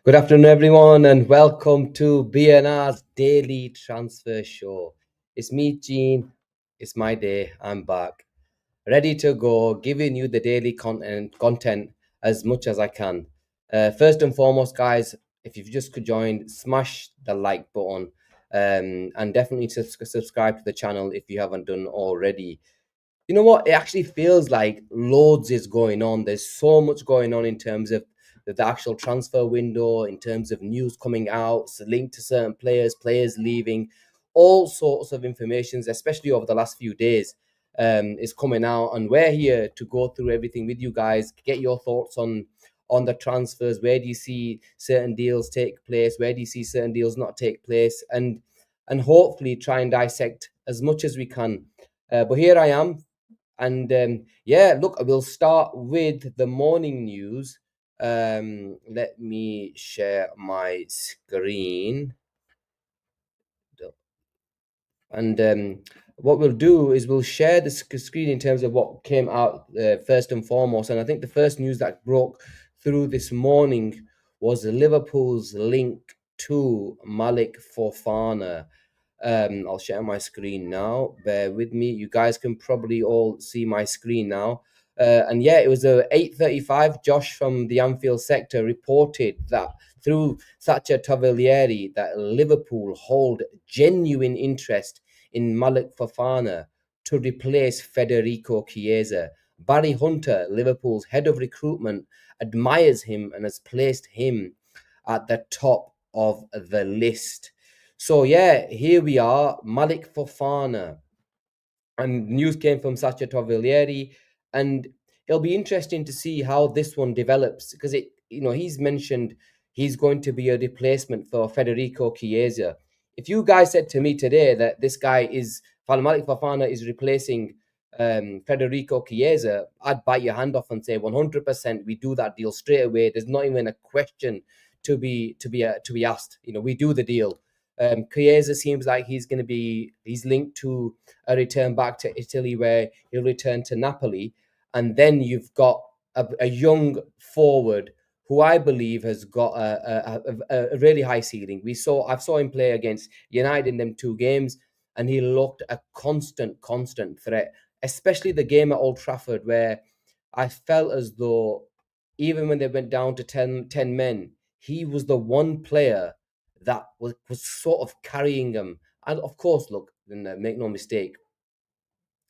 Good afternoon, everyone, and welcome to BNR's Daily Transfer Show. It's me, Gene. It's my day. I'm back, ready to go, giving you the daily content as much as I can. First and foremost, guys, if you've just joined, smash the like button, and definitely subscribe to the channel if you haven't done already. You know what? It actually feels like loads is going on. There's so much going on in terms of the actual transfer window, in terms of news coming out, linked to certain players, players leaving, all sorts of informations, especially over the last few days, is coming out. And we're here to go through everything with you guys, get your thoughts on the transfers. Where do you see certain deals take place? Where do you see certain deals not take place? And hopefully try and dissect as much as we can. But here I am, and yeah, look, we'll start with the morning news. Let me share my screen. And what we'll do is we'll share the screen in terms of what came out first and foremost. And I think the first news that broke through this morning was Liverpool's link to Malik Fofana. I'll share my screen now. Bear with me. You guys can probably all see my screen now. And yeah, it was 8:35. Josh from the Anfield sector reported that through Thatcher Taglieri that Liverpool hold genuine interest in Malik Fafana to replace Federico Chiesa. Barry Hunter, Liverpool's head of recruitment, admires him and has placed him at the top of the list. So yeah, here we are, Malik Fofana, and news came from Sacha Toviglieri, and it'll be interesting to see how this one develops because he's mentioned he's going to be a replacement for Federico Chiesa. If you guys said to me today that this guy is Malik Fofana is replacing Federico Chiesa, I'd bite your hand off and say 100% we do that deal straight away. There's not even a question to be asked. We do the deal. Chiesa seems like he's linked to a return back to Italy where he'll return to Napoli. And then you've got a young forward who I believe has got a really high ceiling. I've saw him play against United in them two games, and he looked a constant threat, especially the game at Old Trafford where I felt as though even when they went down to 10 men, he was the one player that was sort of carrying them. And of course, look, make no mistake,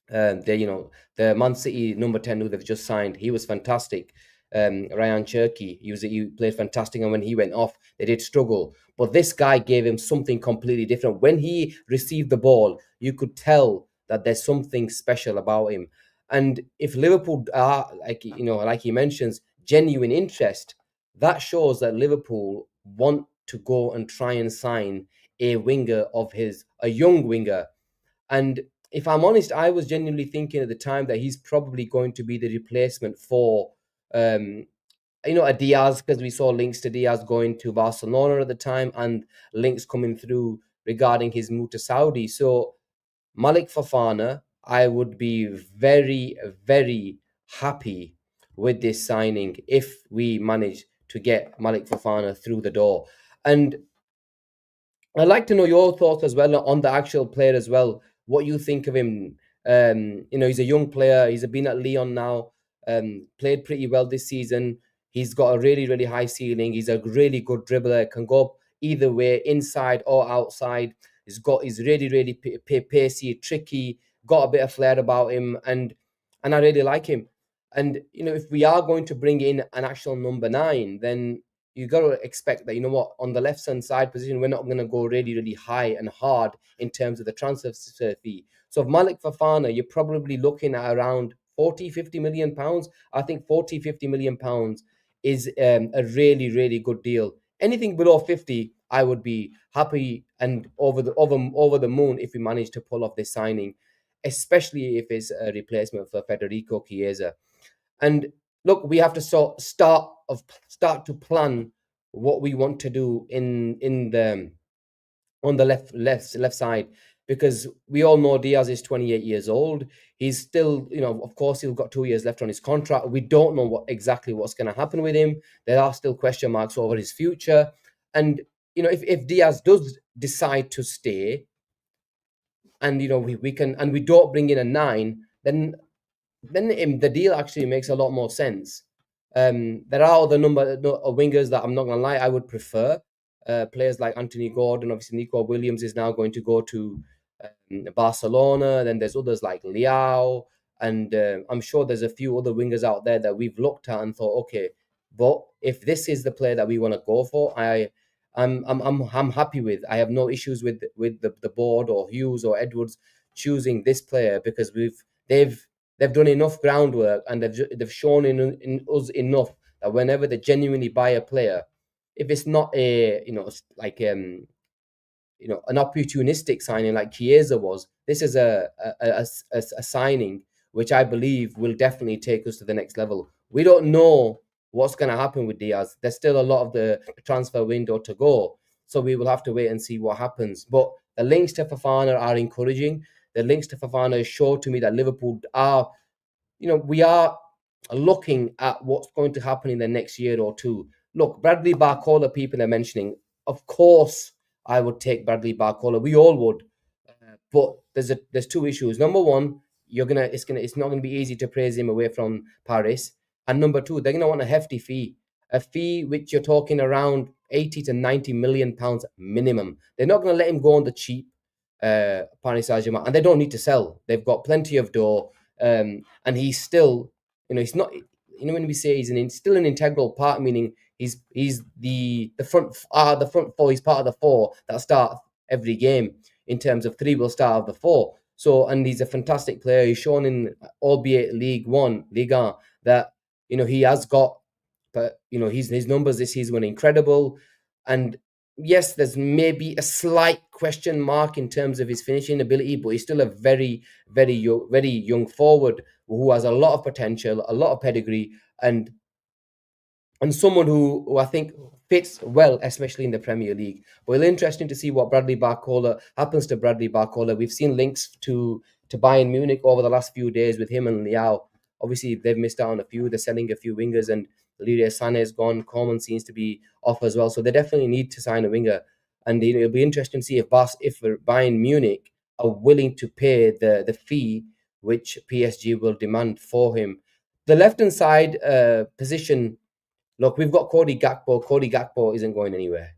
the Man City number 10 who they've just signed, he was fantastic. Ryan Cherky, he played fantastic, and when he went off, they did struggle. But this guy gave him something completely different. When he received the ball, you could tell that there's something special about him. And if Liverpool are like he mentions, genuine interest, that shows that Liverpool want to go and try and sign a young winger. And if I'm honest, I was genuinely thinking at the time that he's probably going to be the replacement for, um, a Diaz, because we saw links to Diaz going to Barcelona at the time and links coming through regarding his move to Saudi. So Malik Fafana, I would be very, very happy with this signing if we manage to get Malik Fafana through the door. And I'd like to know your thoughts as well on the actual player as well. What you think of him? He's a young player. He's been at Lyon now. Played pretty well this season. He's got a really, really high ceiling. He's a really good dribbler. Can go either way, inside or outside. He's really, really pacey, tricky. Got a bit of flair about him, and I really like him. And if we are going to bring in an actual number 9, then you got to expect that, on the left hand side position, we're not going to go really, really high and hard in terms of the transfer fee. So, if Malik Fafana, you're probably looking at around 40-50 million pounds. I think 40-50 million pounds is a really, really good deal. Anything below 50, I would be happy and over the moon if we manage to pull off this signing, especially if it's a replacement for Federico Chiesa. And look, we have to start to plan what we want to do in the on the left side. because we all know Diaz is 28 years old. He's still, of course, he's got 2 years left on his contract. We don't know exactly what's going to happen with him. There are still question marks over his future. And, if Diaz does decide to stay, and, we can, and we don't bring in a nine, then the deal actually makes a lot more sense. There are other number of wingers that I'm not gonna lie, I would prefer. Players like Anthony Gordon, obviously Nico Williams is now going to go to Barcelona. Then there's others like Liao, and I'm sure there's a few other wingers out there that we've looked at and thought, okay, but if this is the player that we want to go for, I'm happy with. I have no issues with the board or Hughes or Edwards choosing this player, because they've done enough groundwork, and they've shown in us enough that whenever they genuinely buy a player, if it's not a like an opportunistic signing like Chiesa was, this is a signing which I believe will definitely take us to the next level. We don't know what's going to happen with Diaz. There's still a lot of the transfer window to go, so we will have to wait and see what happens. But the links to Fafana are encouraging. The links to Fafana show to me that Liverpool are, we are looking at what's going to happen in the next year or two. Look, Bradley Barcola, people are mentioning. Of course, I would take Bradley Barcola. We all would. But there's two issues. Number one, it's not gonna be easy to praise him away from Paris. And number two, they're gonna want a hefty fee. A fee which you're talking around 80 to 90 million pounds minimum. They're not gonna let him go on the cheap, Paris Saint-Germain, and they don't need to sell. They've got plenty of dough. And he's still, he's not. When we say still an integral part, meaning he's the front four. He's part of the four that start every game. In terms of three will start of the four. So, and he's a fantastic player. He's shown in, albeit League One, Ligue 1, that he has got, but his numbers this season were incredible. And yes, there's maybe a slight question mark in terms of his finishing ability, but he's still a very, very young forward who has a lot of potential, a lot of pedigree, and someone who I think fits well, especially in the Premier League. But it's interesting to see what Bradley Barcola happens to Bradley Barcola. We've seen links to Bayern Munich over the last few days with him and Liao. Obviously, they've missed out on a few. They're selling a few wingers, and Leroy Sané is gone. Coleman seems to be off as well. So they definitely need to sign a winger. And it'll be interesting to see if Bayern Munich are willing to pay the fee which PSG will demand for him. The left-hand side position. Look, we've got Cody Gakpo. Cody Gakpo isn't going anywhere.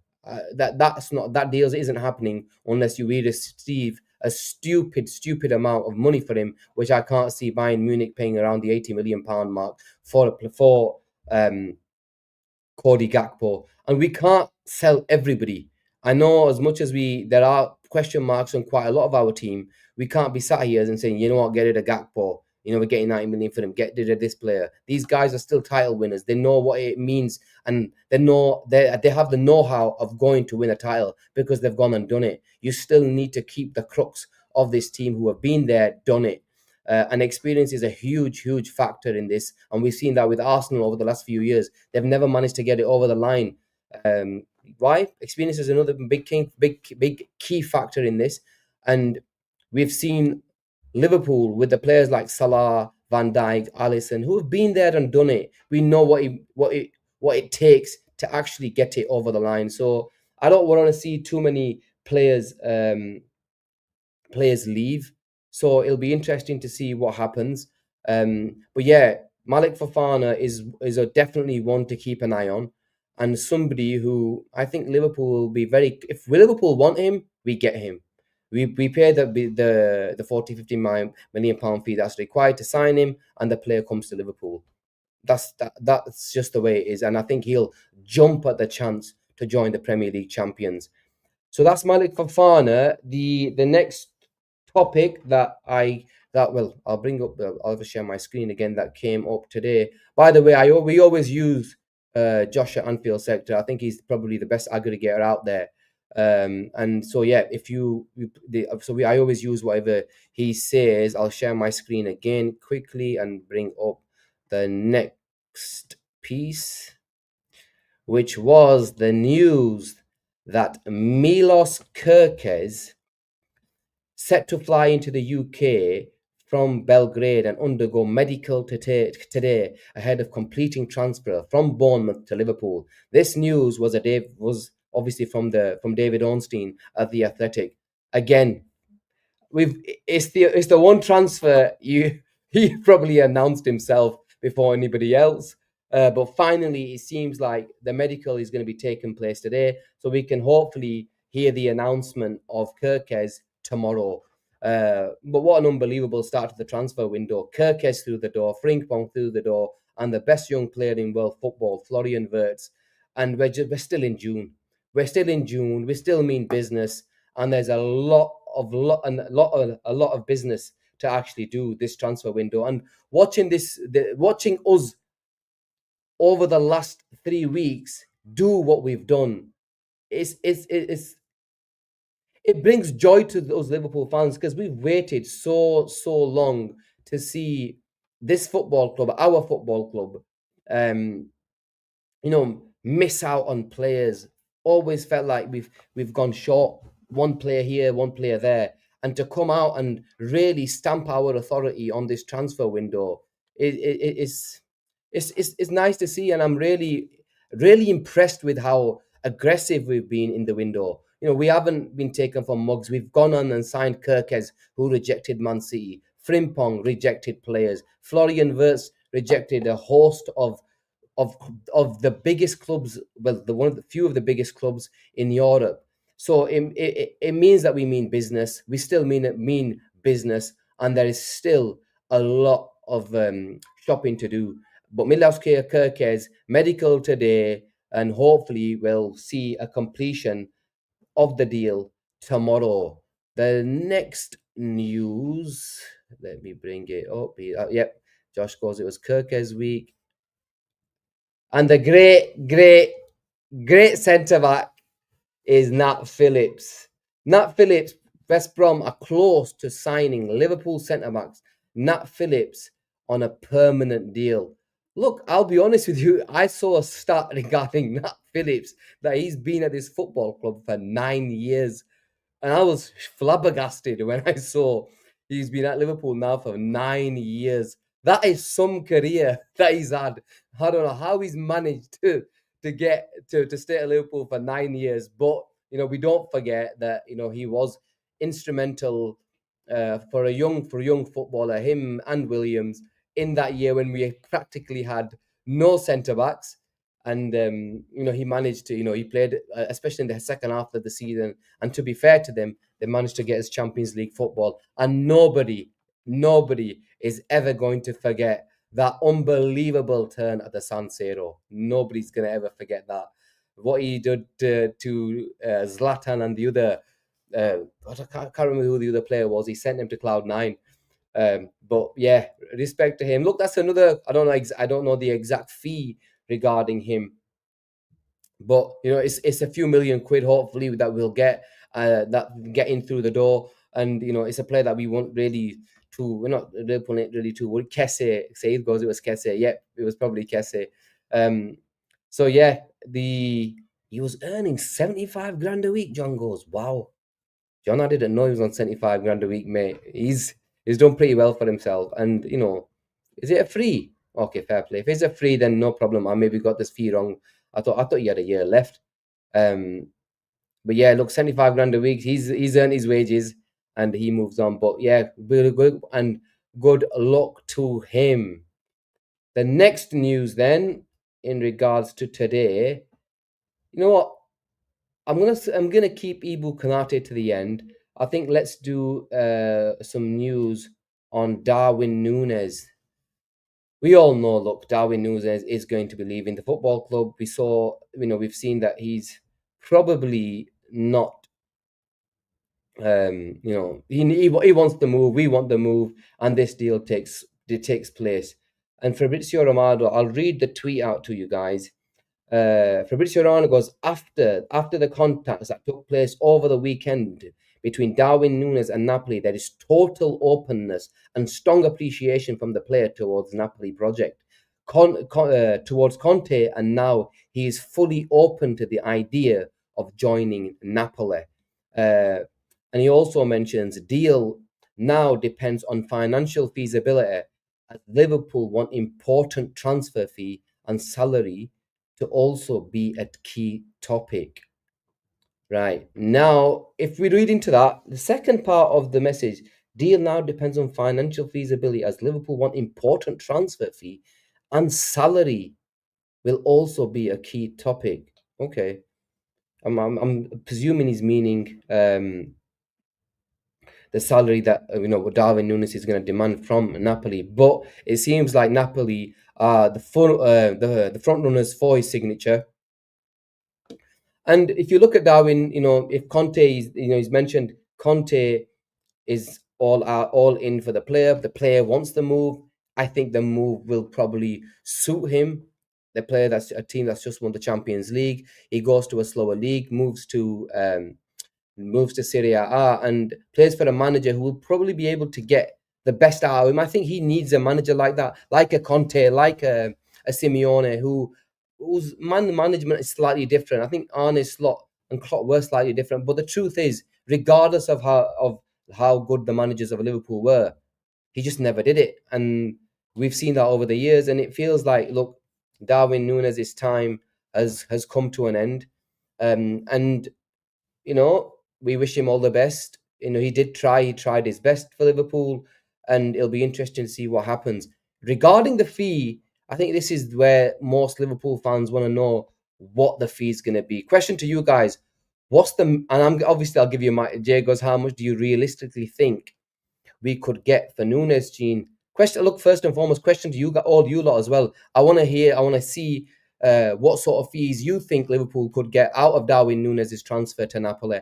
That deal isn't happening unless you really receive a stupid amount of money for him, which I can't see Bayern Munich paying around the 80 million pound mark for um, Cody Gakpo. And we can't sell everybody. I know, as much as there are question marks on quite a lot of our team, we can't be sat here and saying, you know what, get rid of Gakpo. We're getting 90 million for them. Get rid of this player. These guys are still title winners. They know what it means, and they have the know-how of going to win a title because they've gone and done it. You still need to keep the crux of this team who have been there, done it. And experience is a huge factor in this. And we've seen that with Arsenal over the last few years. They've never managed to get it over the line. Why? Experience is another big key factor in this. And we've seen Liverpool with the players like Salah, Van Dijk, Alisson, who have been there and done it. We know what it takes to actually get it over the line. So I don't want to see too many players leave. So it'll be interesting to see what happens. But yeah, Malik Fofana is definitely one to keep an eye on, and somebody who I think Liverpool will be very. If Liverpool want him, we get him. We pay the 40-50 million pound fee that's required to sign him, and the player comes to Liverpool. That's just the way it is, and I think he'll jump at the chance to join the Premier League champions. So that's Malik Fafana. The next topic I'll bring up. I'll just share my screen again. That came up today. By the way, we always use Josh at Anfield sector. I think he's probably the best aggregator out there. And so yeah, I always use whatever he says. I'll share my screen again quickly and bring up the next piece, which was the news that Milos Kerkez set to fly into the UK from Belgrade and undergo medical today ahead of completing transfer from Bournemouth to Liverpool. This news was obviously from David Ornstein of the Athletic. Again, we've it's the one transfer you he probably announced himself before anybody else. But finally, it seems like the medical is going to be taking place today, so we can hopefully hear the announcement of Kirkez tomorrow. But what an unbelievable start to the transfer window. Kirkez through the door, Frimpong through the door, and the best young player in world football, Florian Wirtz. And we're still in June. We're still in June. We still mean business, and there's a lot of business to actually do this transfer window. And watching us over the last 3 weeks do what we've done is it brings joy to those Liverpool fans, because we've waited so long to see this football club, our football club, um, miss out on players. Always felt like we've gone short. One player here, one player there, and to come out and really stamp our authority on this transfer window, it's nice to see, and I'm really impressed with how aggressive we've been in the window. We haven't been taken for mugs. We've gone on and signed Kirkez, who rejected Man City. Frimpong rejected players. Florian Wirtz rejected a host of of the biggest clubs, well, the one of the few of the biggest clubs in Europe. So it means that we mean business. We still mean business, and there is still a lot of shopping to do. But Milavsky Kirkez medical today, and hopefully we'll see a completion of the deal tomorrow. The next news, let me bring it up. Yep, Josh goes, it was Kirkez week. And the great centre back is Nat Phillips. Nat Phillips, West Brom are close to signing Liverpool centre backs Nat Phillips on a permanent deal. Look, I'll be honest with you, I saw a stat regarding Nat Phillips that he's been at this football club for 9 years. And I was flabbergasted when I saw he's been at Liverpool now for 9 years. That is some career that he's had. I don't know how he's managed to get to stay at Liverpool for 9 years. But we don't forget that he was instrumental for a young footballer, him and Williams, in that year when we practically had no centre backs. And he managed to he played especially in the second half of the season. And to be fair to them, they managed to get his Champions League football. And nobody is ever going to forget that unbelievable turn at the San Siro. Nobody's going to ever forget that. What he did to Zlatan and the other, I can't remember who the other player was. He sent him to cloud nine. But yeah, respect to him. Look, that's another. I don't know the exact fee regarding him, but it's a few million quid hopefully that we'll get that getting through the door. And it's a player that we want really to. We're not Liverpool really to. Would Kesse say it goes? It was Kesse. Yeah, it was probably Kesse. So yeah, he was earning 75 grand a week. John goes, wow. John, I didn't know he was on 75 grand a week, mate. He's done pretty well for himself. And is it a free? Okay, fair play. If it's a free, then no problem. I maybe got this fee wrong. I thought he had a year left. But yeah, look, 75 grand a week. He's earned his wages and he moves on. But yeah, really good and good luck to him. The next news then, in regards to today, you know what? I'm gonna keep Ibu Konate to the end. I think let's do some news on Darwin Nunes. We all know, look, Darwin Nunes is going to be leaving the football club. We've seen that he's probably not. He wants the move. We want the move, and this deal takes place. And Fabrizio Romano, I'll read the tweet out to you guys. Fabrizio Romano goes, after the contacts that took place over the weekend between Darwin Nunes and Napoli, there is total openness and strong appreciation from the player towards Napoli project, towards Conte, and now he is fully open to the idea of joining Napoli. And he also mentions deal now depends on financial feasibility, as Liverpool want important transfer fee and salary to also be a key topic. Right. Now, if we read into that, the second part of the message, deal now depends on financial feasibility, as Liverpool want important transfer fee and salary will also be a key topic. Okay. I'm presuming he's meaning the salary that Darwin Nunes is going to demand from Napoli. But it seems like Napoli are the front runners for his signature. And if you look at Darwin, if Conte is, he's mentioned Conte is all in for the player. The player wants the move. I think the move will probably suit him. The player that's a team that's just won the Champions League. He goes to a slower league, moves to Serie A and plays for a manager who will probably be able to get the best out of him. I think he needs a manager like that, like a Conte, like a Simeone, whose management is slightly different. I think Arne Slot and Klopp were slightly different, but the truth is, regardless of how good the managers of Liverpool were, he just never did it, and we've seen that over the years. And it feels like, look, Darwin Nunes' time has come to an end, and we wish him all the best. He tried his best for Liverpool, and it'll be interesting to see what happens. Regarding the fee, I think this is where most Liverpool fans want to know what the fee is going to be. Question to you guys: I'll give you my Jay goes. How much do you realistically think we could get for Nunes, Gene? Question. Look, first and foremost, question to you, all you lot as well. I want to see what sort of fees you think Liverpool could get out of Darwin Nunes' transfer to Napoli.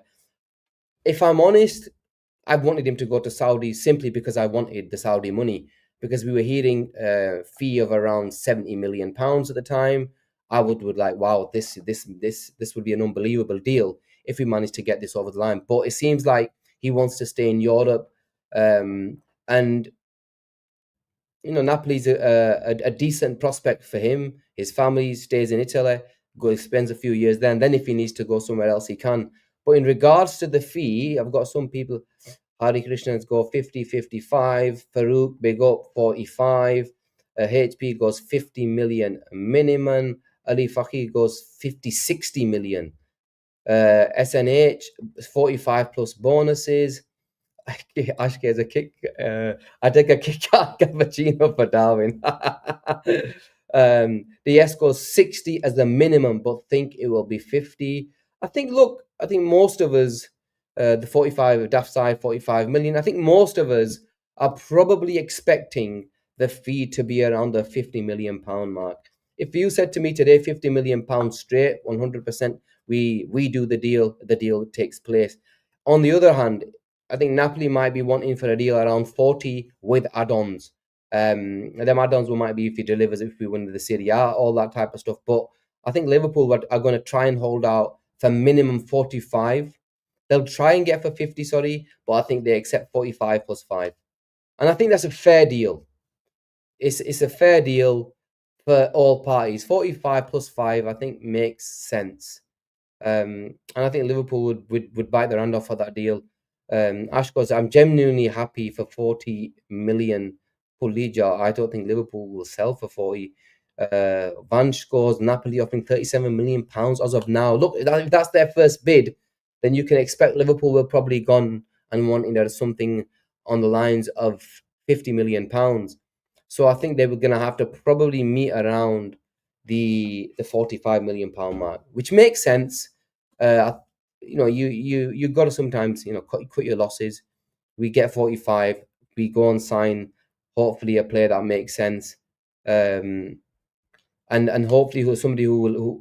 If I'm honest, I wanted him to go to Saudi simply because I wanted the Saudi money, because we were hearing a fee of around 70 million pounds at the time. I would like, wow, this would be an unbelievable deal if we managed to get this over the line. But it seems like he wants to stay in Europe, and Napoli's a decent prospect for him. His family stays in Italy, spends a few years there, and then if he needs to go somewhere else, he can. But in regards to the fee, I've got some people, Hari Krishnans go 50, 55, Farouk, big up, 45, HP goes 50 million minimum, Ali Fakir goes 50, 60 million, SNH, 45 plus bonuses, Ashke is a kick. I take a kick out cappuccino for Darwin. The S goes 60 as the minimum, but think it will be 50. I think most of us, the 45 Daft side, 45 million, I think most of us are probably expecting the fee to be around the 50 million pound mark. If you said to me today, 50 million pounds straight, 100%, we do the deal takes place. On the other hand, I think Napoli might be wanting for a deal around 40 with add-ons. Them add-ons might be if he delivers, if we win the Serie A, all that type of stuff. But I think Liverpool are going to try and hold out for minimum 45. They'll try and get for 50, sorry, but I think they accept 45 plus 5. And I think that's a fair deal. It's a fair deal for all parties. 45 plus 5, I think, makes sense. And I think Liverpool would bite their hand off for that deal. Ash goes, I'm genuinely happy for 40 million Pulija. I don't think Liverpool will sell for 40. Van scores, Napoli offering 37 million pounds as of now. Look, if that's their first bid, then you can expect Liverpool will probably gone and wanting there something on the lines of 50 million pounds. So I think they were going to have to probably meet around the 45 million pound mark, which makes sense. You got to sometimes cut your losses. We get 45, we go and sign hopefully a player that makes sense, and hopefully somebody who will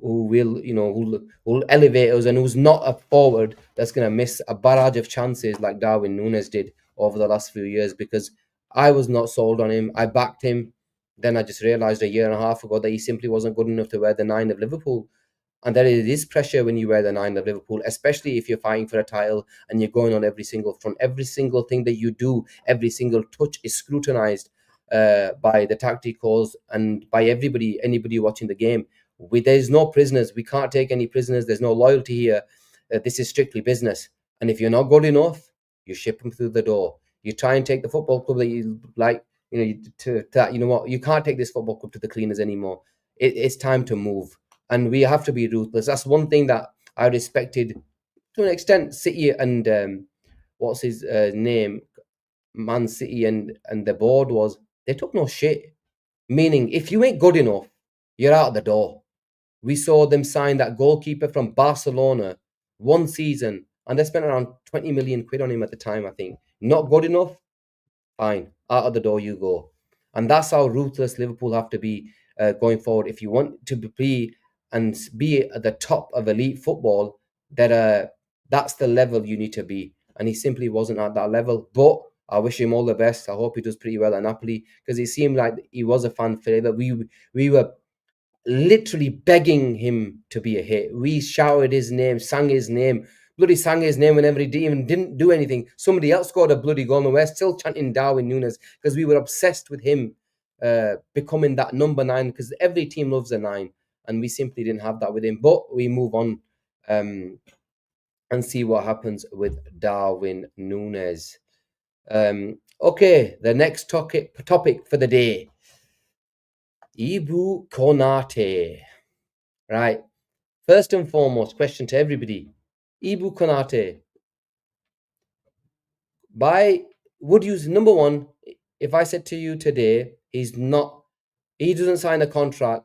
who'll elevate us and who's not a forward that's going to miss a barrage of chances like Darwin Nunes did over the last few years, because I was not sold on him. I backed him, then I just realized a year and a half ago that he simply wasn't good enough to wear the 9 of Liverpool. And there is pressure when you wear the 9 of Liverpool, especially if you're fighting for a title and you're going on every single front. Every single thing that you do, every single touch is scrutinized by the tacticals and by anybody watching the game. There's no prisoners. We can't take any prisoners. There's no loyalty here. This is strictly business. And if you're not good enough, you ship him through the door. You try and take the football club that you like, to that. You know what? You can't take this football club to the cleaners anymore. It's time to move, and we have to be ruthless. That's one thing that I respected to an extent. City and what's his name, Man City and the board was they took no shit. Meaning, if you ain't good enough, you're out the door. We saw them sign that goalkeeper from Barcelona one season, and they spent around 20 million quid on him at the time, I think. Not good enough? Fine. Out of the door you go. And that's how ruthless Liverpool have to be going forward. If you want to be and be at the top of elite football, that's the level you need to be. And he simply wasn't at that level. But I wish him all the best. I hope he does pretty well at Napoli because he seemed like he was a fan favorite. We were literally begging him to be a hit. We shouted his name, sang his name, bloody sang his name whenever he didn't do anything. Somebody else scored a bloody goal, and we're still chanting Darwin Nunes because we were obsessed with him becoming that number 9 because every team loves a 9, and we simply didn't have that with him. But we move on and see what happens with Darwin Nunes. Okay, the next topic for the day. Ibu Konate. Right. First and foremost, question to everybody. Ibu Konate. Would you, number one, if I said to you today, he doesn't sign a contract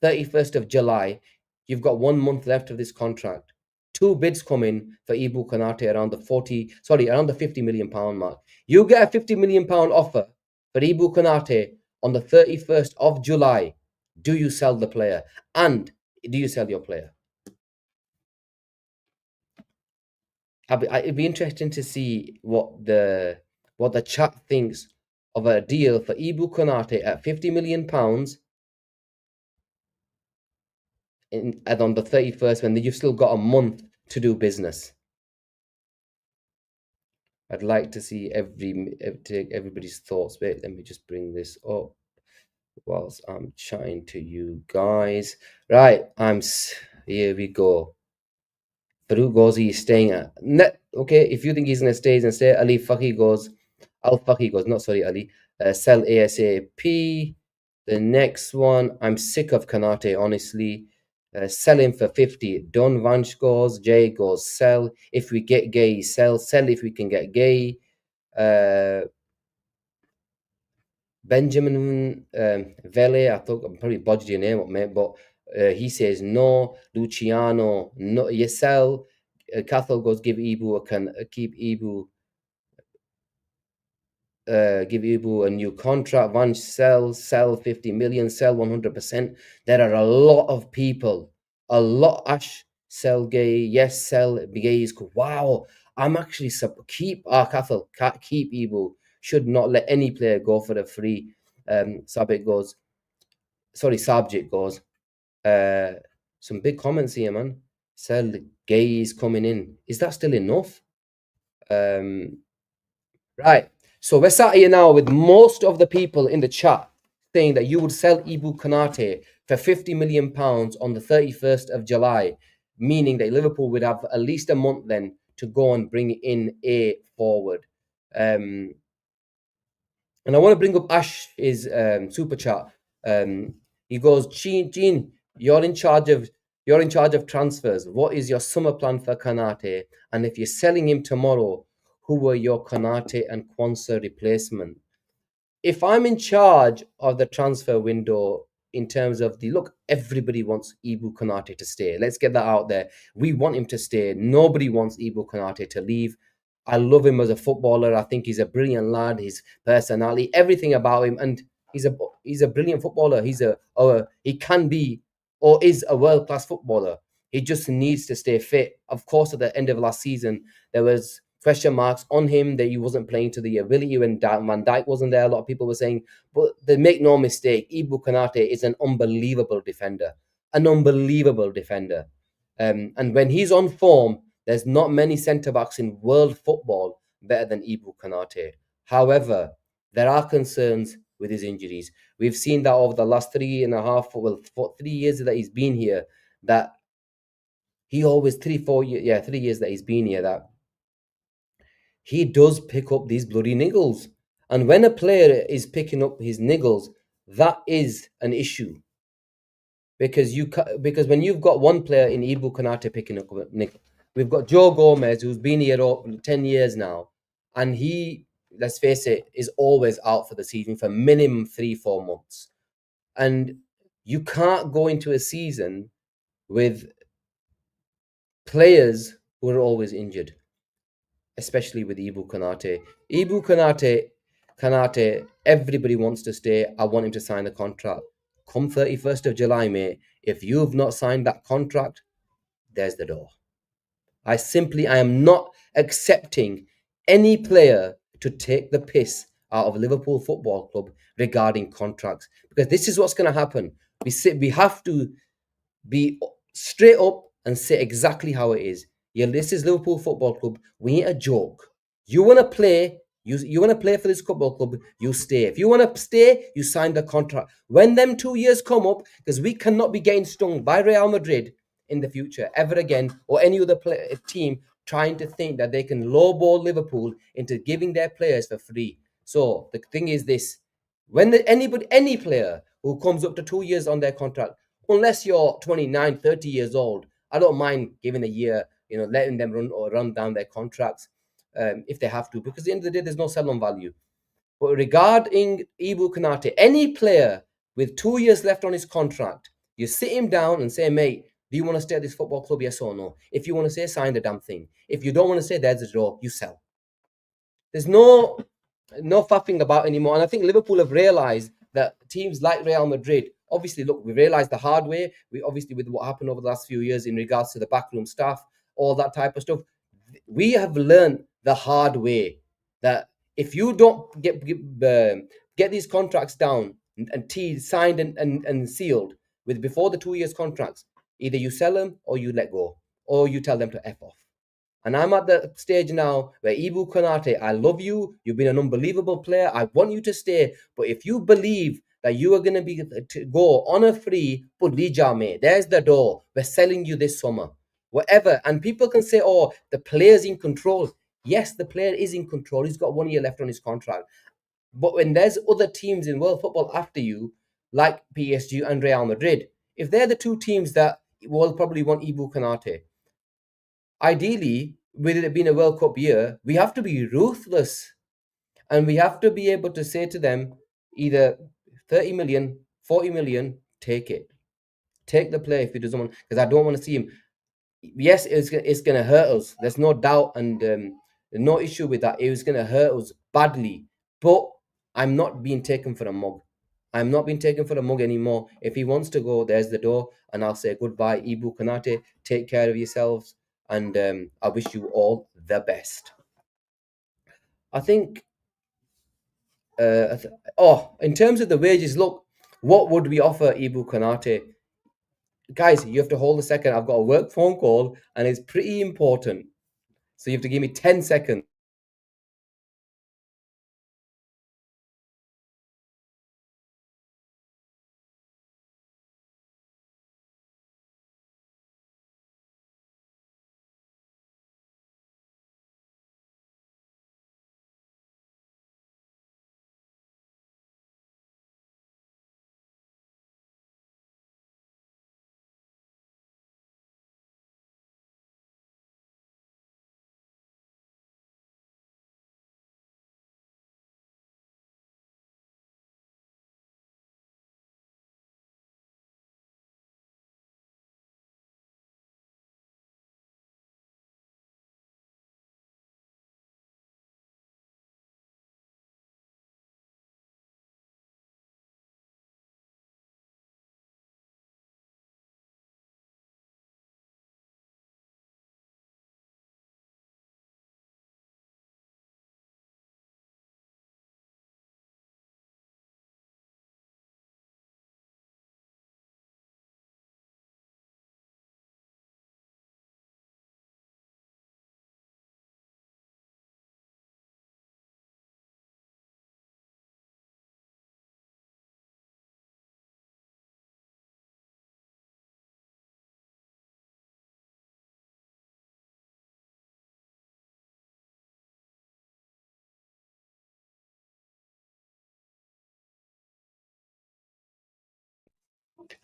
31st of July, you've got 1 month left of this contract. 2 bids come in for Ibu Konate around the 50 million pound mark. You get a 50 million pound offer for Ibu Konate on the 31st of July. Do you sell the player? And do you sell your player? It'd be interesting to see what the chat thinks of a deal for Ibu Konate at 50 million pounds and on the 31st when you've still got a month to do business. I'd like to see everybody's thoughts. Wait, let me just bring this up whilst I'm chatting to you guys. Right, here we go. Farouk goes, he's staying at net. Okay, if you think he's gonna stay, he's gonna stay. Ali Fakhi goes, Al Fakhi goes, not sorry, Ali. Sell ASAP. The next one, I'm sick of Konate, honestly. Sell him for 50. Don Vanch goes, Jay goes, sell. If we get Gay, sell. Sell if we can get Gay. Benjamin Vele, I thought I probably bodged your name up, mate, but he says no. Luciano, no. Yesel, Cathal goes, give Ibu keep Ibu. Give Ibu a new contract. Van sell 50 million, sell 100%. There are a lot of people, Ash, sell Gay, yes, sell Gays. Wow, I'm actually keep Cathal, keep Ibu. Should not let any player go for the free. Sabjit goes, some big comments here, man. Sell Gays coming in. Is that still enough? Right. So we're sat here now with most of the people in the chat saying that you would sell Ibu Konate for 50 million pounds on the 31st of July, meaning that Liverpool would have at least a month then to go and bring in a forward. And I want to bring up Ash's super chat. He goes, Gene, you're in charge of transfers. What is your summer plan for Konate? And if you're selling him tomorrow, who were your Konate and Kwanzaa replacement? If I'm in charge of the transfer window in terms of everybody wants Ibu Konate to stay. Let's get that out there. We want him to stay. Nobody wants Ibu Konate to leave. I love him as a footballer. I think he's a brilliant lad. His personality, everything about him, and he's a brilliant footballer. He can be or is a world-class footballer. He just needs to stay fit. Of course, at the end of last season, there was question marks on him that he wasn't playing to the ability when Van Dijk wasn't there. A lot of people were saying, but they make no mistake, Ibu Konate is an unbelievable defender. And when he's on form, there's not many centre-backs in world football better than Ibu Konate. However, there are concerns with his injuries. We've seen that over the last 3 years that he's been here, that he always, 3 years that he's been here, that he does pick up these bloody niggles. And when a player is picking up his niggles, that is an issue because because when you've got one player in Ibu Konate picking up a nickel, we've got Joe Gomez who's been here 10 years now, and he, let's face it, is always out for the season for minimum 3-4 months, and you can't go into a season with players who are always injured, especially with Ibu Konate. Konate, everybody wants to stay. I want him to sign the contract. Come 31st of July, mate, if you've not signed that contract, there's the door. I am not accepting any player to take the piss out of Liverpool Football Club regarding contracts, because this is what's going to happen. We have to be straight up and say exactly how it is. Yeah, this is Liverpool Football Club. We ain't a joke. You want to play, you want to play for this football club, you stay. If you want to stay, you sign the contract. When them 2 years come up, because we cannot be getting stung by Real Madrid in the future ever again, or any other team trying to think that they can lowball Liverpool into giving their players for free. So the thing is this: when any player who comes up to 2 years on their contract, unless you're 29, 30 years old, I don't mind giving a year, letting them run down their contracts if they have to, because at the end of the day, there's no sell-on value. But regarding Ibu Konate, any player with 2 years left on his contract, you sit him down and say, mate, do you want to stay at this football club, yes or no? If you want to say, sign the damn thing. If you don't want to say, there's the door, you sell. There's no faffing about anymore. And I think Liverpool have realised that teams like Real Madrid, obviously, look, we realised the hard way. We obviously, with what happened over the last few years in regards to the backroom staff, all that type of stuff, we have learned the hard way that if you don't get these contracts down and signed and sealed with before the 2 years contracts, either you sell them or you let go, or you tell them to F off. And I'm at the stage now where Ibu Konate, I love you. You've been an unbelievable player. I want you to stay. But if you believe that you are going to be to go on a free, put Lija, mate, there's the door. We're selling you this summer. Whatever. And people can say, oh, the player's in control. Yes, the player is in control. He's got 1 year left on his contract. But when there's other teams in world football after you, like PSG and Real Madrid, if they're the two teams that will probably want Ibu Konate, ideally, with it being a World Cup year, we have to be ruthless and we have to be able to say to them either 30 million, 40 million, take it. Take the player if he doesn't want, because I don't want to see him. Yes, it's going to hurt us. There's no doubt and no issue with that. It was going to hurt us badly. But I'm not being taken for a mug. I'm not being taken for a mug anymore. If he wants to go, there's the door. And I'll say goodbye, Ibu Konate. Take care of yourselves. And I wish you all the best. I think, in terms of the wages, look, what would we offer Ibu Konate? Guys, you have to hold a second. I've got a work phone call and it's pretty important. So you have to give me 10 seconds.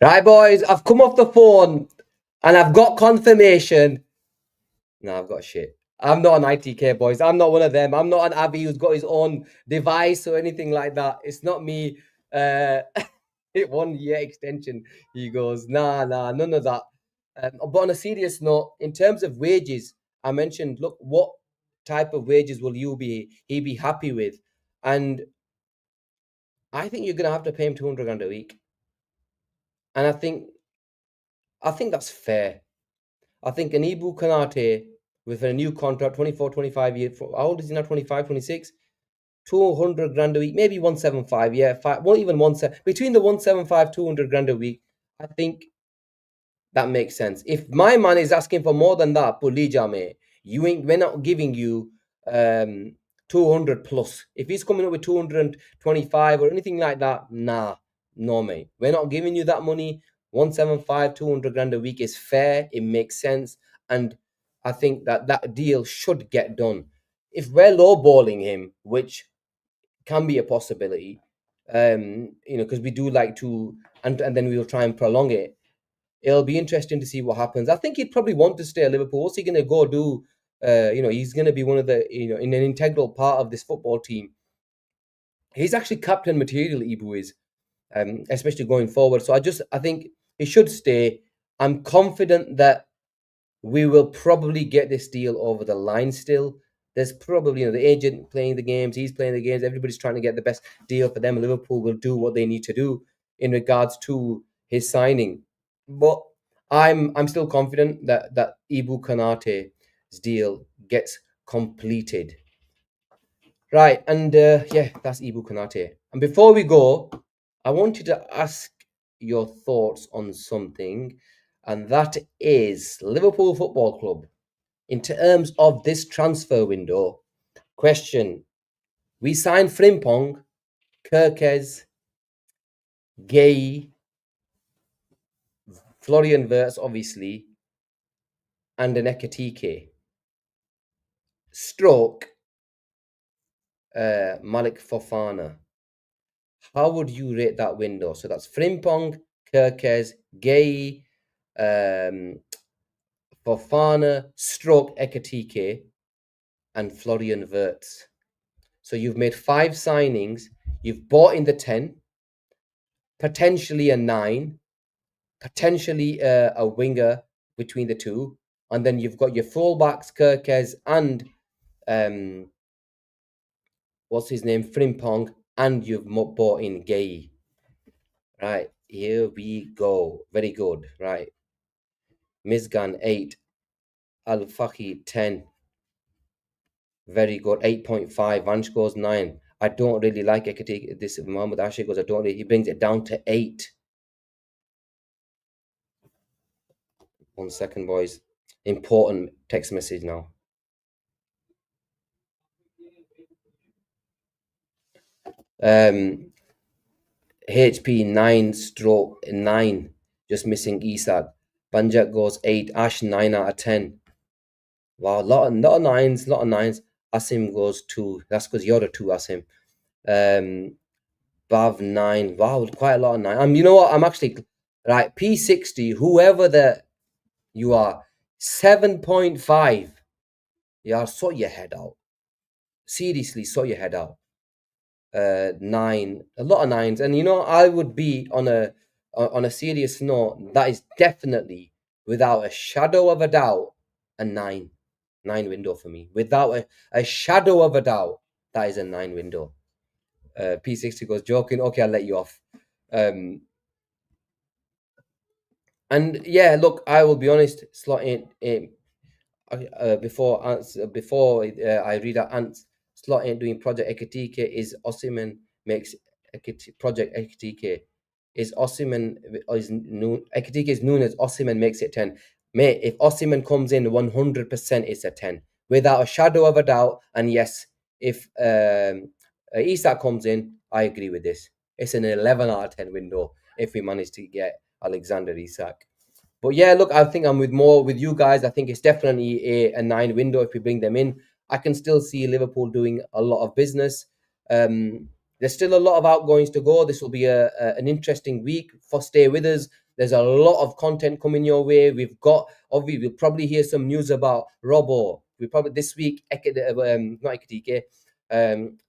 Right, boys, I've come off the phone and I've got confirmation. No, I've got shit. I'm not an ITK, boys. I'm not one of them. I'm not an Avi who's got his own device or anything like that. It's not me. Uh, 1 year extension. He goes, nah, none of that. But on a serious note, in terms of wages, I mentioned, look, what type of wages will he be happy with? And I think you're gonna have to pay him 200 grand a week. And I think that's fair. I think an Ibu Konate with a new contract, 24, 25 years, how old is he now? 25, 26? 200 grand a week, maybe 175, yeah, five, well, even between the 175, 200 grand a week. I think that makes sense. If my man is asking for more than that, Pulija, mate, we're not giving you 200 plus. If he's coming up with 225 or anything like that, nah, no, mate. We're not giving you that money. 175, 200 grand a week is fair. It makes sense. And I think that deal should get done. If we're lowballing him, which can be a possibility, because we do like to, and then we'll try and prolong it. It'll be interesting to see what happens. I think he'd probably want to stay at Liverpool. What's he going to go do? He's going to be one of the, in an integral part of this football team. He's actually captain material, Ibu is, especially going forward. So I think he should stay. I'm confident that we will probably get this deal over the line still. There's probably, the agent playing the games, he's playing the games, everybody's trying to get the best deal for them. Liverpool will do what they need to do in regards to his signing. But I'm still confident that Ibu Konate's deal gets completed. Right, and yeah, that's Ibu Konate. And before we go, I want you to ask your thoughts on something, and that is Liverpool Football Club. In terms of this transfer window, question: we signed Frimpong, Kirkez, Gay, Florian Wirtz, obviously, and an Ekatike. Stroke Malik Fofana. How would you rate that window? So that's Frimpong, Kirkez, Gay, um, Fofana, Stroke Ekatike, and Florian Wirtz. So you've made 5 signings. You've bought in the 10, potentially a 9, potentially a winger between the two, and then you've got your fullbacks, Kirkez and what's his name, Frimpong, and you've bought in Gay. Right, here we go. Very good. Right, Mizgan 8, Al Faki 10. Very good. 8.5. Vanch goes 9. I don't really like Ekatike. This Mohammed Ashik goes, I don't really. He brings it down to 8. 1 second, boys. Important text message now. HP 9/9. Just missing Isak. Banjak goes 8. Ash 9 out of 10. Wow, lot of nines, lot of nines. Asim goes 2. That's because you're a 2, Asim. Bav 9. Wow, quite a lot of 9. You know what? I'm actually right. P60, whoever you are, 7.5. Yeah, sort your head out. Seriously, sort your head out. 9, a lot of 9s, and I would be on a serious note. That is definitely, without a shadow of a doubt, a 9 window for me. Without a shadow of a doubt, that is a 9 window. P60 goes, joking. Okay, I'll let you off. And yeah, look, I will be honest. Slot in. Before I read out Ants, slot ain't doing Project Ekatike is Osimhen makes Project Ekatike is Osimhen is Ekatike is Nunes. Osimhen makes it 10. Mate, if Osimhen comes in 100%, it's a 10 without a shadow of a doubt. And yes, if Isak comes in, I agree with this. It's an 11 out of 10 window if we manage to get Alexander Isak. But yeah, look, I think I'm with you guys. I think it's definitely a 9 window if we bring them in. I can still see Liverpool doing a lot of business. There's still a lot of outgoings to go. This will be an interesting week. For stay with us. There's a lot of content coming your way. We've got obviously we'll probably hear some news about Robbo. We probably this week not Ekitike,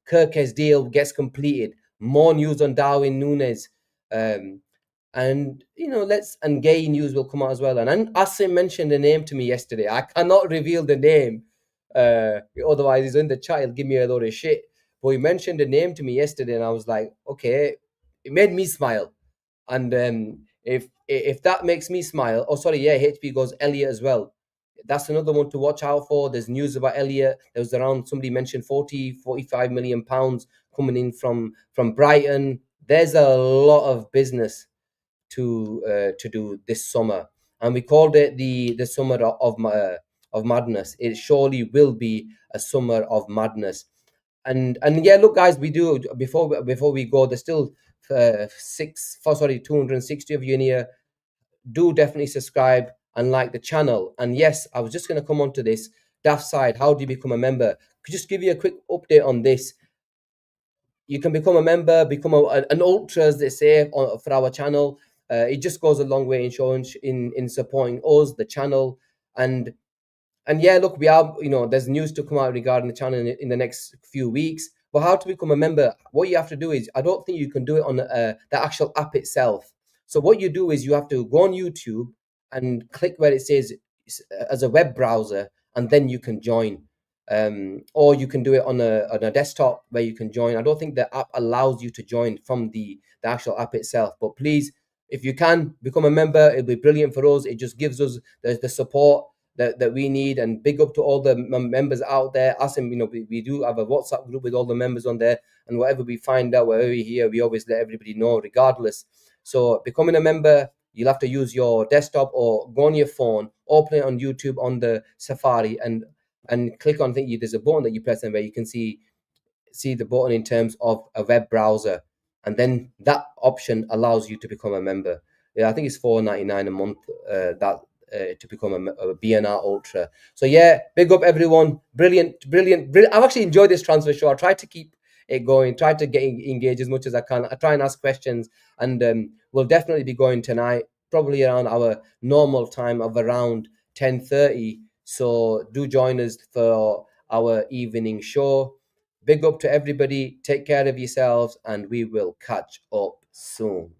Kirk's deal gets completed. More news on Darwin Nunes. Um, and let's and gay news will come out as well. And Asim mentioned a name to me yesterday. I cannot reveal the name, otherwise he's in the chat. He'll give me a load of shit. But he mentioned a name to me yesterday, and I was like, okay, it made me smile. And if that makes me smile, oh sorry, yeah, HP goes Elliot as well. That's another one to watch out for. There's news about Elliot. There was around somebody mentioned 40, 45 million pounds coming in from Brighton. There's a lot of business to do this summer, and we called it the summer of madness. It surely will be a summer of madness. And yeah, look, guys, we do before we go. There's still 260 of you in here. Do definitely subscribe and like the channel. And yes, I was just going to come on to this daft side. How do you become a member? Could just give you a quick update on this. You can become a member, become an ultra, as they say, for our channel. It just goes a long way in showing in supporting us, the channel, and yeah, look, we are, there's news to come out regarding the channel in the next few weeks. But how to become a member? What you have to do is, I don't think you can do it on the actual app itself. So what you do is you have to go on YouTube and click where it says as a web browser, and then you can join. Or you can do it on a desktop where you can join. I don't think the app allows you to join from the actual app itself. But please, if you can become a member, it'll be brilliant for us. It just gives us the support that we need. And big up to all the members out there. Asim, we do have a WhatsApp group with all the members on there, and whatever we find out, wherever we hear, we always let everybody know regardless. So becoming a member, you'll have to use your desktop or go on your phone, open it on YouTube on the Safari, and click on, there's a button that you press in where you can see the button in terms of a web browser, and then that option allows you to become a member. Yeah, I think it's $4.99 a month, that to become a BNR Ultra. So yeah, big up everyone. Brilliant. I've actually enjoyed this transfer show. I try to keep it going, try to get engaged as much as I can. I try and ask questions, and we'll definitely be going tonight, probably around our normal time of around 10:30. So do join us for our evening show. Big up to everybody. Take care of yourselves, and we will catch up soon.